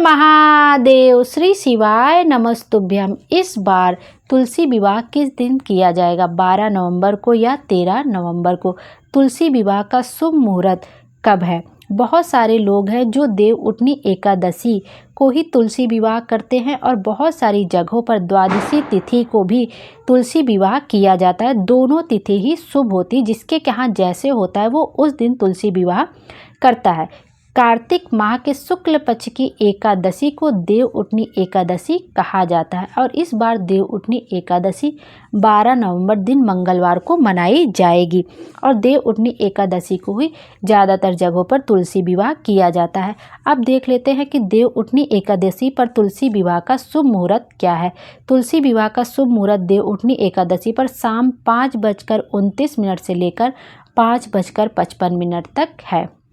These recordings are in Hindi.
महादेव। श्री शिवाय नमस्तुभ्यम। इस बार तुलसी विवाह किस दिन किया जाएगा? 12 नवंबर को या 13 नवंबर को? तुलसी विवाह का शुभ मुहूर्त कब है? बहुत सारे लोग हैं जो देव उठनी एकादशी को ही तुलसी विवाह करते हैं और बहुत सारी जगहों पर द्वादशी तिथि को भी तुलसी विवाह किया जाता है। दोनों तिथि ही शुभ होती, जिसके यहाँ जैसे होता है वो उस दिन तुलसी विवाह करता है। कार्तिक माह के शुक्ल पक्ष की एकादशी को देव उठनी एकादशी कहा जाता है और इस बार देव उठनी एकादशी 12 नवंबर दिन मंगलवार को मनाई जाएगी और देव उठनी एकादशी को ही ज़्यादातर जगहों पर तुलसी विवाह किया जाता है। अब देख लेते हैं कि देव उठनी एकादशी पर तुलसी विवाह का शुभ मुहूर्त क्या है। तुलसी विवाह का शुभ मुहूर्त देव उठनी एकादशी पर शाम 5:29 से लेकर 5:55 तक है।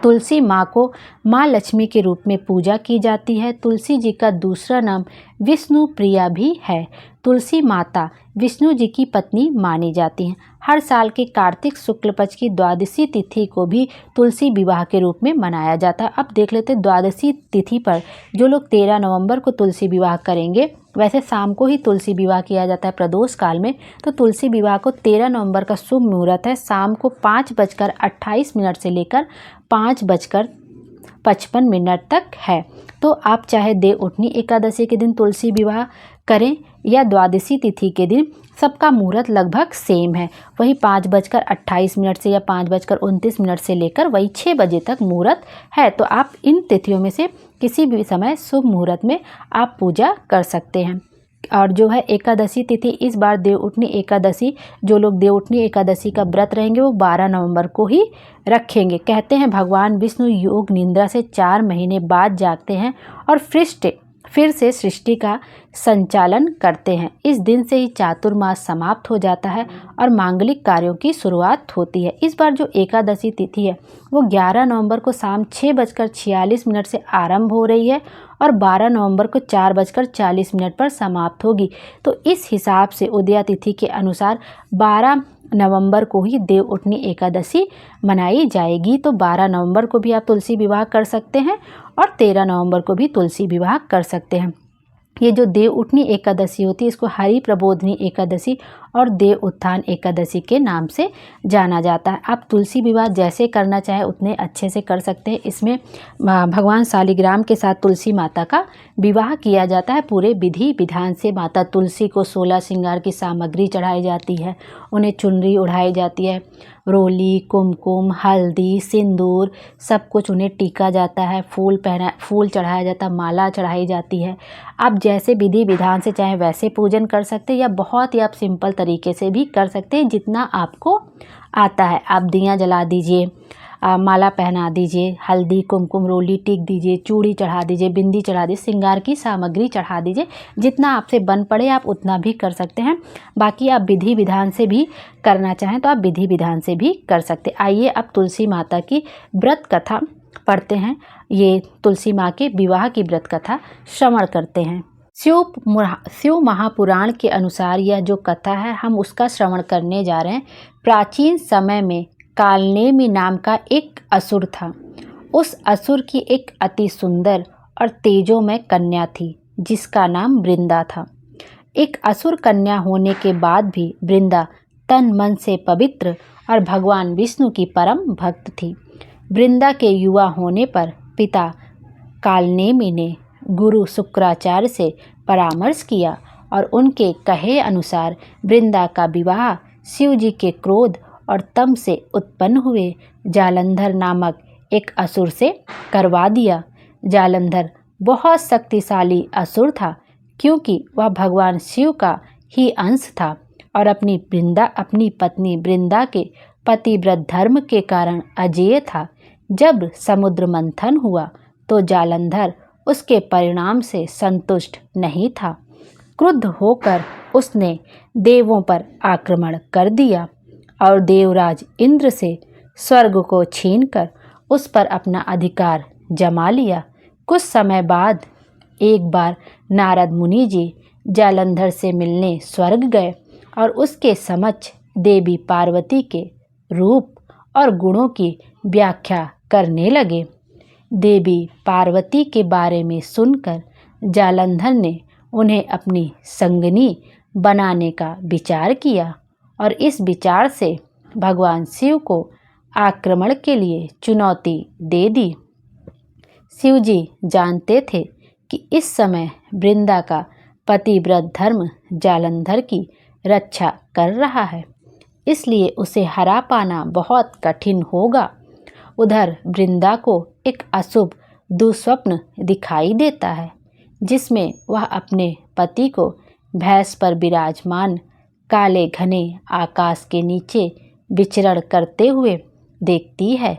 तुलसी माँ को माँ लक्ष्मी के रूप में पूजा की जाती है। तुलसी जी का दूसरा नाम विष्णु प्रिया भी है। तुलसी माता विष्णु जी की पत्नी मानी जाती हैं। हर साल के कार्तिक शुक्ल पक्ष की द्वादशी तिथि को भी तुलसी विवाह के रूप में मनाया जाता है। अब देख लेते हैं द्वादशी तिथि पर जो लोग 13 नवंबर को तुलसी विवाह करेंगे, वैसे शाम को ही तुलसी विवाह किया जाता है प्रदोष काल में, तो तुलसी विवाह को 13 नवंबर का शुभ मुहूर्त है। शाम को 5:28 से लेकर 5:55 तक है। तो आप चाहे देव उठनी एकादशी के दिन तुलसी विवाह करें या द्वादशी तिथि के दिन, सबका मुहूर्त लगभग सेम है। वही 5:28 से या 5:29 से लेकर वही 6 बजे तक मुहूर्त है। तो आप इन तिथियों में से किसी भी समय शुभ मुहूर्त में आप पूजा कर सकते हैं। और जो है एकादशी तिथि, इस बार देव उठनी एकादशी, जो लोग देव उठनी एकादशी का व्रत रहेंगे वो 12 नवंबर को ही रखेंगे। कहते हैं भगवान विष्णु योग निद्रा से 4 महीने बाद जागते हैं और फिर से सृष्टि का संचालन करते हैं। इस दिन से ही चातुर्मास समाप्त हो जाता है और मांगलिक कार्यों की शुरुआत होती है। इस बार जो एकादशी तिथि है वो 11 नवंबर को शाम 6:46 से आरंभ हो रही है और 12 नवंबर को 4:40 पर समाप्त होगी। तो इस हिसाब से उदया तिथि के अनुसार 12 नवंबर को ही देव उठनी एकादशी मनाई जाएगी। तो 12 नवंबर को भी आप तुलसी विवाह कर सकते हैं और 13 नवंबर को भी तुलसी विवाह कर सकते हैं। ये जो देव उठनी एकादशी होती है इसको हरि प्रबोधनी एकादशी और देव उत्थान एकादशी के नाम से जाना जाता है। आप तुलसी विवाह जैसे करना चाहे उतने अच्छे से कर सकते हैं। इसमें भगवान शालिग्राम के साथ तुलसी माता का विवाह किया जाता है पूरे विधि विधान से। माता तुलसी को 16 श्रृंगार की सामग्री चढ़ाई जाती है, उन्हें चुनरी ओढ़ाई जाती है, रोली, कुमकुम, हल्दी, सिंदूर सब कुछ उन्हें टीका जाता है, फूल चढ़ाया जाता है, माला चढ़ाई जाती है। आप जैसे विधि विधान से चाहे वैसे पूजन कर सकते हैं या बहुत ही आप सिंपल तरीके से भी कर सकते हैं, जितना आपको आता है। आप दिया जला दीजिए, माला पहना दीजिए, हल्दी कुमकुम रोली टिक दीजिए, चूड़ी चढ़ा दीजिए, बिंदी चढ़ा दीजिए, श्रृंगार की सामग्री चढ़ा दीजिए। जितना आपसे बन पड़े आप उतना भी कर सकते हैं। बाकी आप विधि विधान से भी करना चाहें तो आप विधि विधान से भी कर सकते हैं। आइए अब तुलसी माता की व्रत कथा पढ़ते हैं। ये तुलसी माँ के विवाह की व्रत कथा श्रवण करते हैं। शिव महापुराण के अनुसार यह जो कथा है हम उसका श्रवण करने जा रहे हैं। प्राचीन समय में कालनेमि नाम का एक असुर था। उस असुर की एक अति सुंदर और तेजोमय कन्या थी जिसका नाम वृंदा था। एक असुर कन्या होने के बाद भी वृंदा तन मन से पवित्र और भगवान विष्णु की परम भक्त थी। वृंदा के युवा होने पर पिता कालनेमि ने गुरु शुक्राचार्य से परामर्श किया और उनके कहे अनुसार वृंदा का विवाह शिव जी के क्रोध और तम से उत्पन्न हुए जालंधर नामक एक असुर से करवा दिया। जालंधर बहुत शक्तिशाली असुर था क्योंकि वह भगवान शिव का ही अंश था और अपनी पत्नी वृंदा के पतिव्रत धर्म के कारण अजेय था। जब समुद्र मंथन हुआ तो जालंधर उसके परिणाम से संतुष्ट नहीं था। क्रुद्ध होकर उसने देवों पर आक्रमण कर दिया और देवराज इंद्र से स्वर्ग को छीनकर उस पर अपना अधिकार जमा लिया। कुछ समय बाद एक बार नारद मुनि जी जालंधर से मिलने स्वर्ग गए और उसके समक्ष देवी पार्वती के रूप और गुणों की व्याख्या करने लगे। देवी पार्वती के बारे में सुनकर जालंधर ने उन्हें अपनी संगनी बनाने का विचार किया और इस विचार से भगवान शिव को आक्रमण के लिए चुनौती दे दी। शिव जी जानते थे कि इस समय वृंदा का पतिव्रत धर्म जालंधर की रक्षा कर रहा है, इसलिए उसे हरा पाना बहुत कठिन होगा। उधर वृंदा को एक अशुभ दुस्वप्न दिखाई देता है, जिसमें वह अपने पति को भैंस पर विराजमान काले घने आकाश के नीचे विचरण करते हुए देखती है।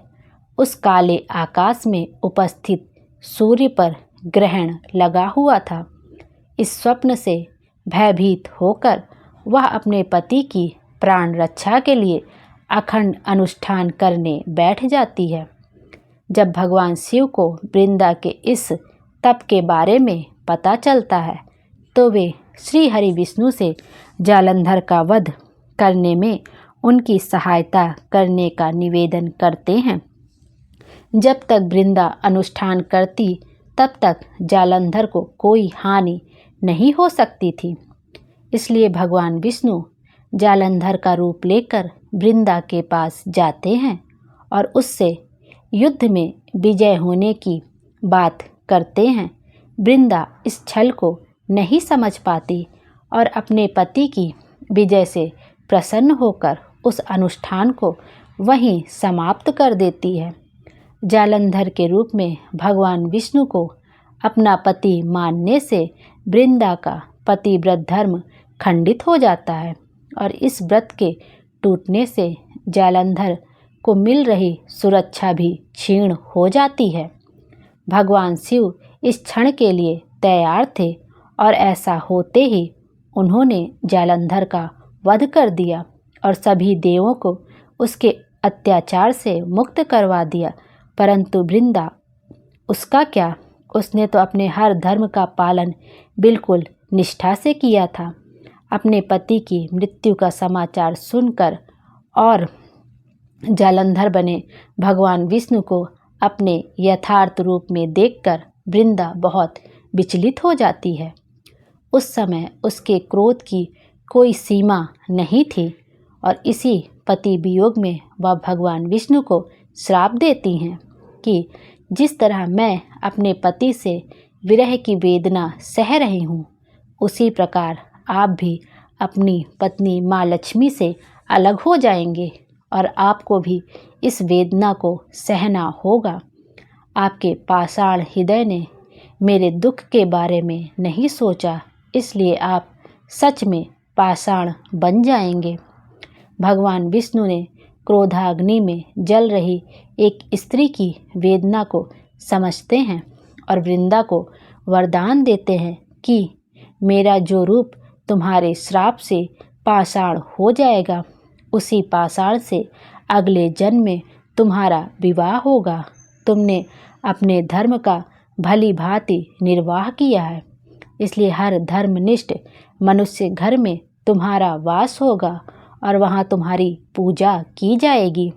उस काले आकाश में उपस्थित सूर्य पर ग्रहण लगा हुआ था। इस स्वप्न से भयभीत होकर वह अपने पति की प्राण रक्षा के लिए अखंड अनुष्ठान करने बैठ जाती है। जब भगवान शिव को वृंदा के इस तप के बारे में पता चलता है तो वे श्री हरि विष्णु से जालंधर का वध करने में उनकी सहायता करने का निवेदन करते हैं। जब तक वृंदा अनुष्ठान करती तब तक जालंधर को कोई हानि नहीं हो सकती थी, इसलिए भगवान विष्णु जालंधर का रूप लेकर वृंदा के पास जाते हैं और उससे युद्ध में विजय होने की बात करते हैं। वृंदा इस छल को नहीं समझ पाती और अपने पति की विजय से प्रसन्न होकर उस अनुष्ठान को वहीं समाप्त कर देती है। जालंधर के रूप में भगवान विष्णु को अपना पति मानने से वृंदा का पतिव्रत धर्म खंडित हो जाता है और इस व्रत के टूटने से जालंधर को मिल रही सुरक्षा भी क्षीण हो जाती है। भगवान शिव इस क्षण के लिए तैयार थे और ऐसा होते ही उन्होंने जालंधर का वध कर दिया और सभी देवों को उसके अत्याचार से मुक्त करवा दिया। परंतु वृंदा, उसका क्या, उसने तो अपने हर धर्म का पालन बिल्कुल निष्ठा से किया था। अपने पति की मृत्यु का समाचार सुनकर और जालंधर बने भगवान विष्णु को अपने यथार्थ रूप में देखकर वृंदा बहुत विचलित हो जाती है। उस समय उसके क्रोध की कोई सीमा नहीं थी और इसी पति वियोग में वह भगवान विष्णु को श्राप देती हैं कि जिस तरह मैं अपने पति से विरह की वेदना सह रही हूँ, उसी प्रकार आप भी अपनी पत्नी माँ लक्ष्मी से अलग हो जाएंगे और आपको भी इस वेदना को सहना होगा। आपके पाषाण हृदय ने मेरे दुख के बारे में नहीं सोचा, इसलिए आप सच में पाषाण बन जाएंगे। भगवान विष्णु ने क्रोधाग्नि में जल रही एक स्त्री की वेदना को समझते हैं और वृंदा को वरदान देते हैं कि मेरा जो रूप तुम्हारे श्राप से पाषाण हो जाएगा, उसी पाषाण से अगले जन्म में तुम्हारा विवाह होगा। तुमने अपने धर्म का भली भांति निर्वाह किया है, इसलिए हर धर्मनिष्ठ मनुष्य घर में तुम्हारा वास होगा और वहाँ तुम्हारी पूजा की जाएगी।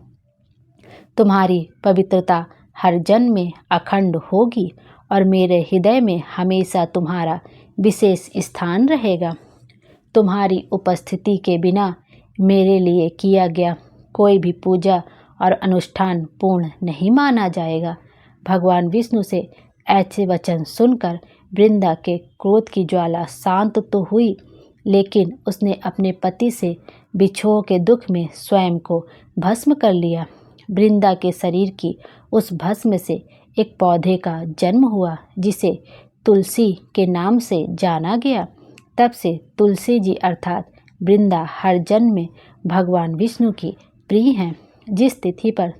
तुम्हारी पवित्रता हर जन्म में अखंड होगी और मेरे हृदय में हमेशा तुम्हारा विशेष स्थान रहेगा। तुम्हारी उपस्थिति के बिना मेरे लिए किया गया कोई भी पूजा और अनुष्ठान पूर्ण नहीं माना जाएगा। भगवान विष्णु से ऐसे वचन सुनकर वृंदा के क्रोध की ज्वाला शांत तो हुई, लेकिन उसने अपने पति से बिछोह के दुख में स्वयं को भस्म कर लिया। वृंदा के शरीर की उस भस्म से एक पौधे का जन्म हुआ, जिसे तुलसी के नाम से जाना गया। तब से तुलसी जी अर्थात वृंदा हर जन्म में भगवान विष्णु की प्रिय हैं। जिस तिथि पर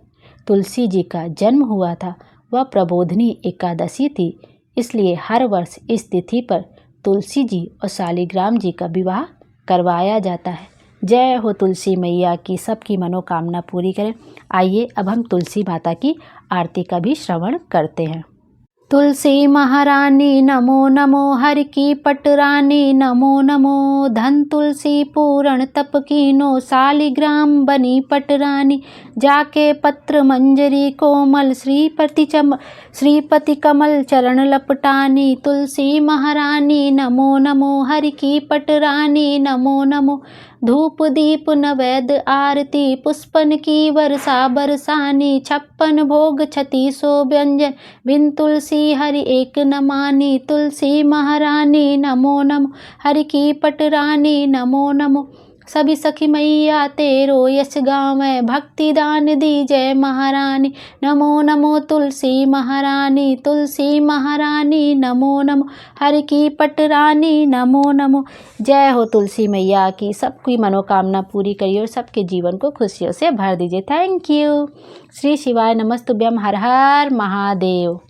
तुलसी जी का जन्म हुआ था वह प्रबोधनी एकादशी थी, इसलिए हर वर्ष इस तिथि पर तुलसी जी और शालिग्राम जी का विवाह करवाया जाता है। जय हो तुलसी मैया की, सबकी मनोकामना पूरी करें। आइए अब हम तुलसी माता की आरती का भी श्रवण करते हैं। तुलसी महारानी नमो नमो, हर की पटरानी नमो नमो। धन तुलसी पूरण तप कीनो, शालिग्राम बनी पटरानी। जाके पत्र मंजरी कोमल, श्रीपति कमल चरण लपटानी। तुलसी महारानी नमो नमो, हर की पटरानी नमो नमो। धूप दीप नैवेद्य आरती, पुष्पन की वर्षा बरसानी। 56 भोग 3600 व्यंजन, बिन तुलसी हरि एक न मानी। तुलसी महारानी नमो नमो, हरि की पटरानी नमो नमो। सभी सखी मैया तेरो यश गावै, भक्ति दान दी जय महारानी। नमो नमो तुलसी महारानी, तुलसी महारानी नमो नमो, हरि की पटरानी नमो नमो। जय हो तुलसी मैया की, सबकी मनोकामना पूरी करिए और सबके जीवन को खुशियों से भर दीजिए। Thank you. श्री शिवाय नमस्तुभ्यम। हर हर महादेव।